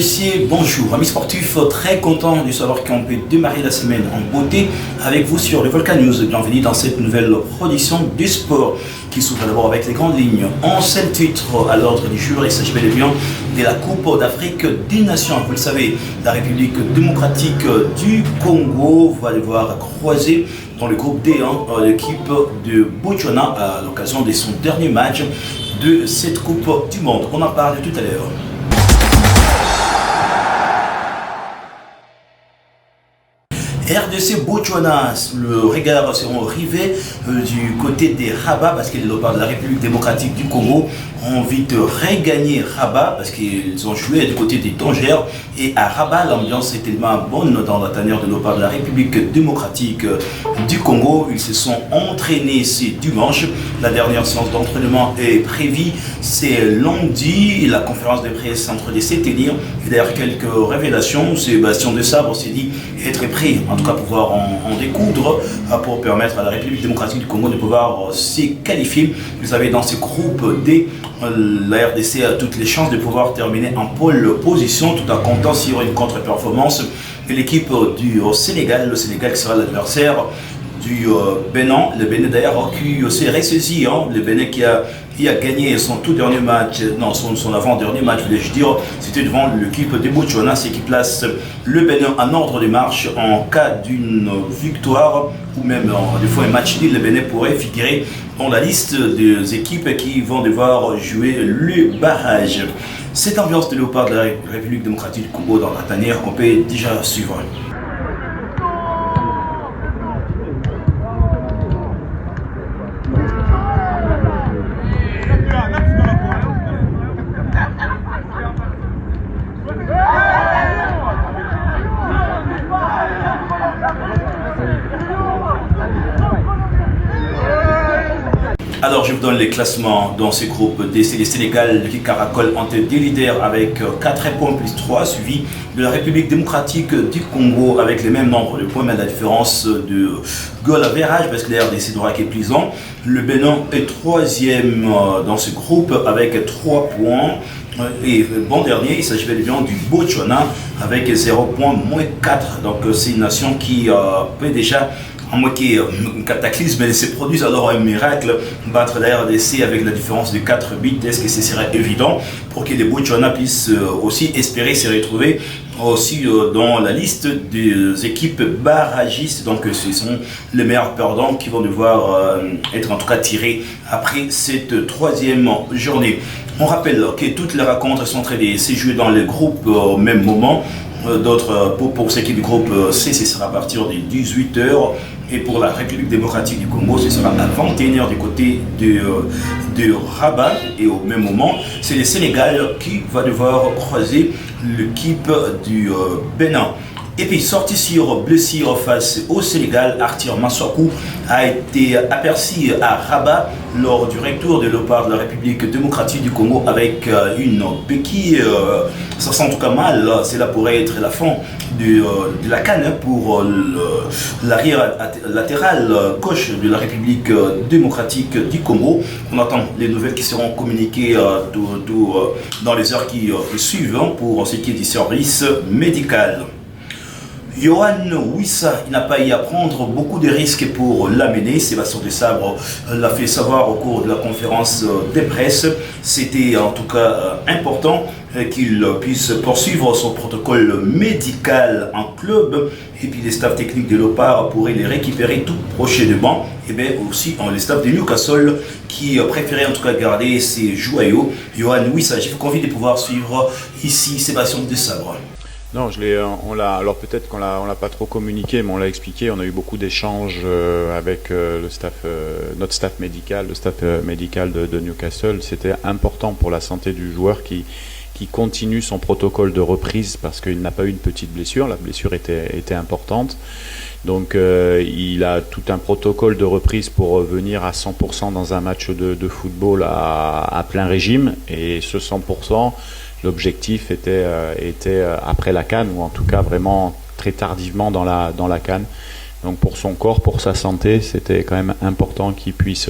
messieurs, bonjour. Amis sportifs, très content de savoir qu'on peut démarrer la semaine en beauté avec vous sur le Volcan News. Bienvenue dans cette nouvelle production du sport qui s'ouvre d'abord avec les grandes lignes. 11 titres à l'ordre du jour. Il s'agit bel et bien de la Coupe d'Afrique des Nations. Vous le savez, la République démocratique du Congo va devoir croiser dans le groupe D1 l'équipe de Botswana à l'occasion de son dernier match de cette Coupe du Monde. On en parle tout à l'heure. RDC Botswana, le regard seront rivés du côté des Rabat parce que les léopards de la République démocratique du Congo ont envie de regagner Rabat parce qu'ils ont joué du côté des Tangères et à Rabat l'ambiance est tellement bonne dans la tanière de léopards de la République démocratique du Congo. Ils se sont entraînés ce dimanche. La dernière séance d'entraînement est prévue, c'est lundi. La conférence de presse entre les tenir et d'ailleurs quelques révélations. Sébastien Desabre s'est dit être prêt en tout cas pouvoir en découdre pour permettre à la République démocratique du Congo de pouvoir se qualifier. Vous savez, dans ce groupe D, la RDC a toutes les chances de pouvoir terminer en pole position tout en comptant sur une contre-performance de l'équipe du Sénégal. Le Sénégal qui sera l'adversaire du Bénin. Le Bénin d'ailleurs qui s'est ressaisi, le Bénin qui a gagné son tout dernier match, non son avant-dernier match, voulais-je dire, c'était devant l'équipe de Botswana, ce qui place le Bénin en ordre de marche en cas d'une victoire ou même des fois un match nul. Le Bénin pourrait figurer dans la liste des équipes qui vont devoir jouer le barrage. Cette ambiance de léopard de la République démocratique du Congo dans la tanière qu'on peut déjà suivre. Alors je vous donne les classements dans ces groupes. C'est le Sénégal qui caracole en tête des leaders avec 4 points plus 3, suivi de la République démocratique du Congo avec les mêmes nombres de points, mais la différence de goal average parce que la RDC doit est plaisant. Le Bénin est troisième dans ce groupe avec 3 points. Et bon dernier, il s'agit bien du Botswana avec 0 points, moins 4. Donc c'est une nation qui peut déjà, à moins qu'il y ait un cataclysme, mais se produise alors un miracle, battre la RDC avec la différence de 4 buts. Est-ce que ce serait évident pour que les Botswana puissent aussi espérer se retrouver aussi dans la liste des équipes barragistes? Donc ce sont les meilleurs perdants qui vont devoir être en tout cas tirés après cette troisième journée. On rappelle que toutes les rencontres sont très bien jouées dans les groupes au même moment. D'autres, pour ce qui est du groupe C, ce sera à partir de 18h. Et pour la République démocratique du Congo, ce sera à 21h du côté de Rabat. Et au même moment, c'est le Sénégal qui va devoir croiser l'équipe du Bénin. Et puis sorti sur blessure face au Sénégal, Arthur Massakou a été aperçu à Rabat lors du retour de léopard de la République démocratique du Congo avec une béquille. Ça sent en tout cas mal, cela pourrait être la fin de la canne pour l'arrière latéral gauche de la République démocratique du Congo. On attend les nouvelles qui seront communiquées dans les heures qui suivent pour ce qui est du service médical. Yohan Wissa, il n'a pas eu à prendre beaucoup de risques pour l'amener. Sébastien Desabre l'a fait savoir au cours de la conférence de presse. C'était en tout cas important qu'il puisse poursuivre son protocole médical en club. Et puis les staffs techniques de Léopard pourraient les récupérer tout prochainement. Et bien aussi les staffs de Newcastle qui préféraient en tout cas garder ses joyaux. Yohan Wissa, je vous convie de pouvoir suivre ici Sébastien Desabre. Non, alors peut-être qu'on l'a pas trop communiqué, mais on l'a expliqué. On a eu beaucoup d'échanges avec le staff, notre staff médical, le staff médical de Newcastle. C'était important pour la santé du joueur qui continue son protocole de reprise parce qu'il n'a pas eu une petite blessure. La blessure était importante. Donc il a tout un protocole de reprise pour revenir à 100% dans un match de football à plein régime. Et ce 100%, l'objectif était après la CAN, ou en tout cas vraiment très tardivement dans la CAN. Donc pour son corps, pour sa santé, c'était quand même important qu'il puisse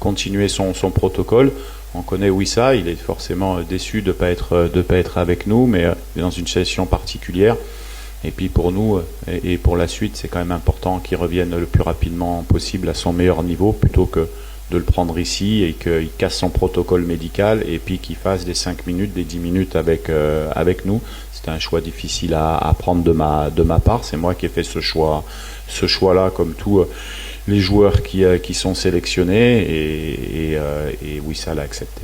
continuer son protocole. On connaît Wissa, il est forcément déçu de ne pas être avec nous, mais dans une session particulière. Et puis pour nous et pour la suite, c'est quand même important qu'il revienne le plus rapidement possible à son meilleur niveau, plutôt que de le prendre ici et qu'il casse son protocole médical et puis qu'il fasse des 5 minutes, des 10 minutes avec nous. C'était un choix difficile à prendre de ma part. C'est moi qui ai fait ce choix-là, comme tous les joueurs qui sont sélectionnés, et Wissa l'a accepté.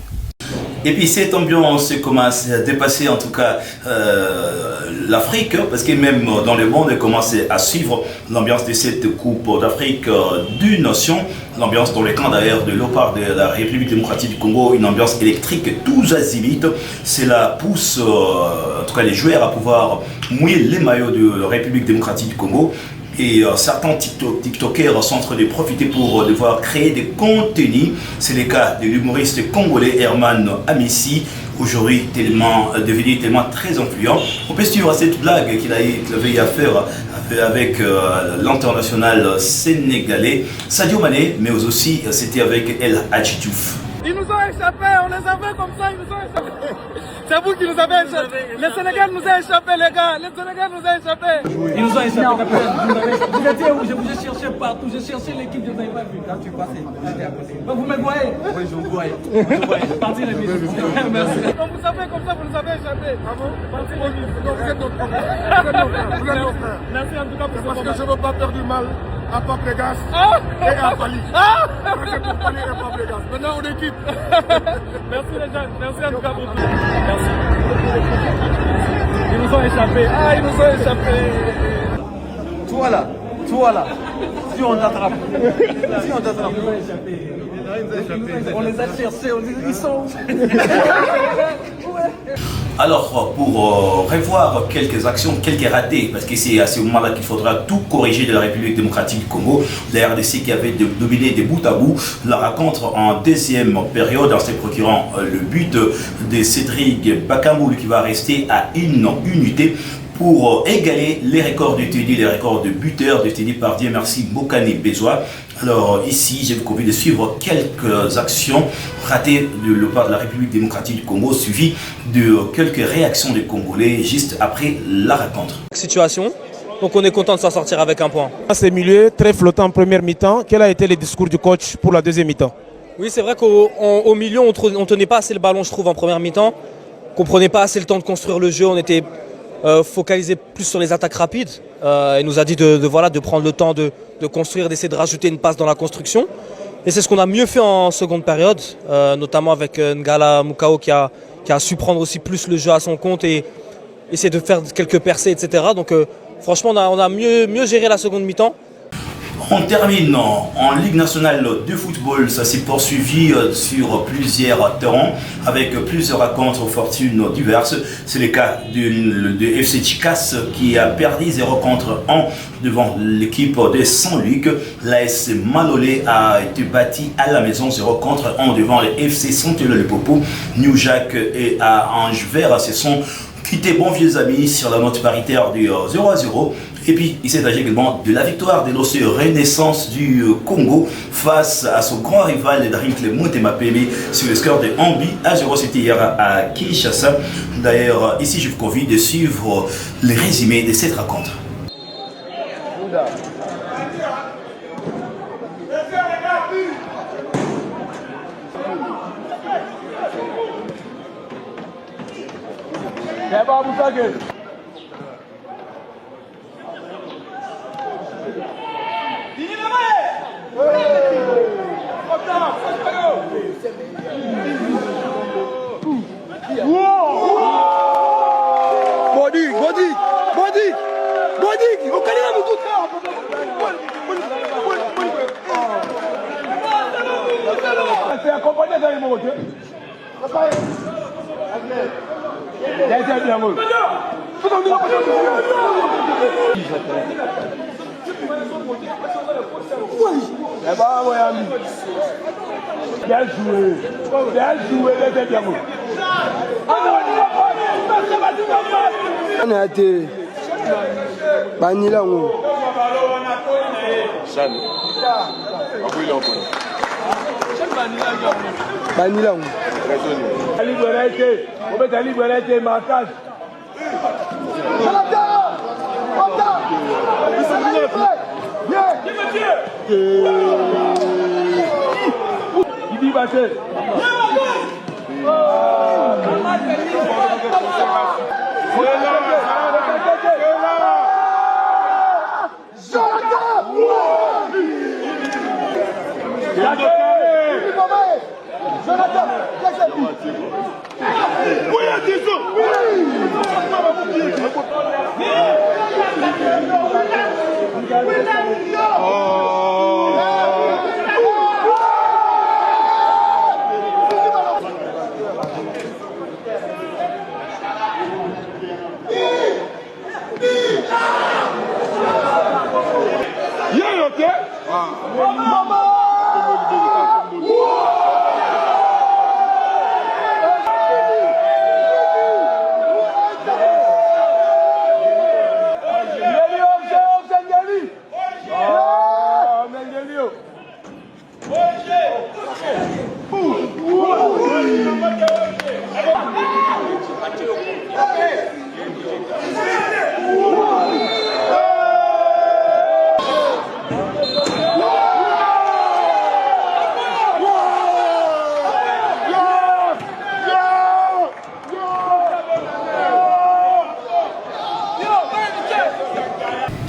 Et puis cette ambiance commence à dépasser en tout cas l'Afrique, parce que même dans le monde, elle commence à suivre l'ambiance de cette Coupe d'Afrique d'une nation, l'ambiance dans les camps d'ailleurs de Léopard de la République démocratique du Congo, une ambiance électrique tous azimuts. Cela pousse en tout cas les joueurs à pouvoir mouiller les maillots de la République démocratique du Congo. Et certains TikTokers sont en train de profiter pour devoir créer des contenus. C'est le cas de l'humoriste congolais Herman Amissi, aujourd'hui devenu tellement très influent. On peut suivre cette blague qu'il avait eu à faire avec l'international sénégalais Sadio Mané, mais aussi c'était avec El Hadji Diouf. Ils nous ont échappé, on les avait comme ça, ils nous ont échappé. C'est vous qui nous avez échappé. Le Sénégal nous a échappé, les gars. Le Sénégal nous a échappé. Ils nous ont échappé. Vous étiez où? Je vous ai cherché partout. J'ai cherché l'équipe, je ne vous avais pas vu. Quand tu passais, j'étais à côté. Vous me voyez? Oui, je vous voyais. Je vous voyais. Parti les minutes. Merci. Donc vous savez comme ça, vous nous avez échappé. Bravo. Parti les minutes. Donc vous êtes notre frère. Vous êtes notre frère. Merci en tout cas pour ce moment. Parce que je ne veux pas faire du mal à Paplegas et à Pali. C'est pour Pali et Paplegas. Maintenant on équipe. Merci les jeunes. Merci en tout cas pour tout. Merci. Ils nous ont échappé. Ah, ils nous ont échappé. Toi là. Si on t'attrape. Si on t'attrape. Ils nous ont échappé. On les a cherchés. Ils sont. Alors, pour revoir quelques actions, quelques ratés, parce que c'est à ce moment-là qu'il faudra tout corriger de la République démocratique du Congo, la RDC qui avait dominé des bout à bout, la rencontre en deuxième période en se procurant le but de Cédric Bakamoul qui va rester à une unité pour égaler les records de Teddy, les records de buteurs de Teddy par Dieu merci Bokani Bezois. Alors ici, j'ai vous envie de suivre quelques actions ratées de la part de la République démocratique du Congo, suivies de quelques réactions des Congolais juste après la rencontre. Situation. Donc on est content de s'en sortir avec un point. C'est milieu très flottant en première mi-temps. Quel a été le discours du coach pour la deuxième mi-temps? Oui, c'est vrai qu'au milieu, on ne tenait pas assez le ballon, je trouve, en première mi-temps. On ne prenait pas assez le temps de construire le jeu. On était focalisé plus sur les attaques rapides. Il nous a dit de prendre le temps de construire, d'essayer de rajouter une passe dans la construction. Et c'est ce qu'on a mieux fait en seconde période, notamment avec Ngala Mukao qui a su prendre aussi plus le jeu à son compte et essayer de faire quelques percées, etc. Donc franchement, on a mieux géré la seconde mi-temps. On termine en Ligue nationale de football, ça s'est poursuivi sur plusieurs terrains avec plusieurs rencontres aux fortunes diverses. C'est le cas de FC Chicas qui a perdu 0-1 devant l'équipe de Saint-Luc. L'AS Malolé a été bâti à la maison 0-1 devant le FC Saint-Élieu-le-Popo. New Jack et à Ange-Vert se sont quittés bons vieux amis sur la note paritaire du 0-0. Et puis, il s'est agi également de la victoire de l'OCE Renaissance du Congo face à son grand rival Drinkle Motema-Pembe sur le score de 1-0. C'était hier à Kinshasa. D'ailleurs, ici, je vous convie de suivre les résumés de cette rencontre. Banilango.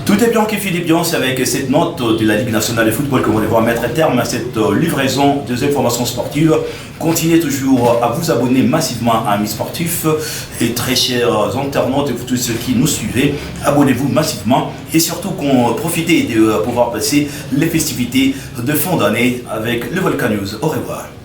Tout est bien qui finit bien, c'est avec cette note de la Ligue nationale de football que vous allez voir mettre terme à cette livraison des informations sportives. Continuez toujours à vous abonner massivement à Amis Sportifs et très chers internautes et vous tous ceux qui nous suivez, abonnez-vous massivement et surtout profitez de pouvoir passer les festivités de fin d'année avec le Volcan News. Au revoir.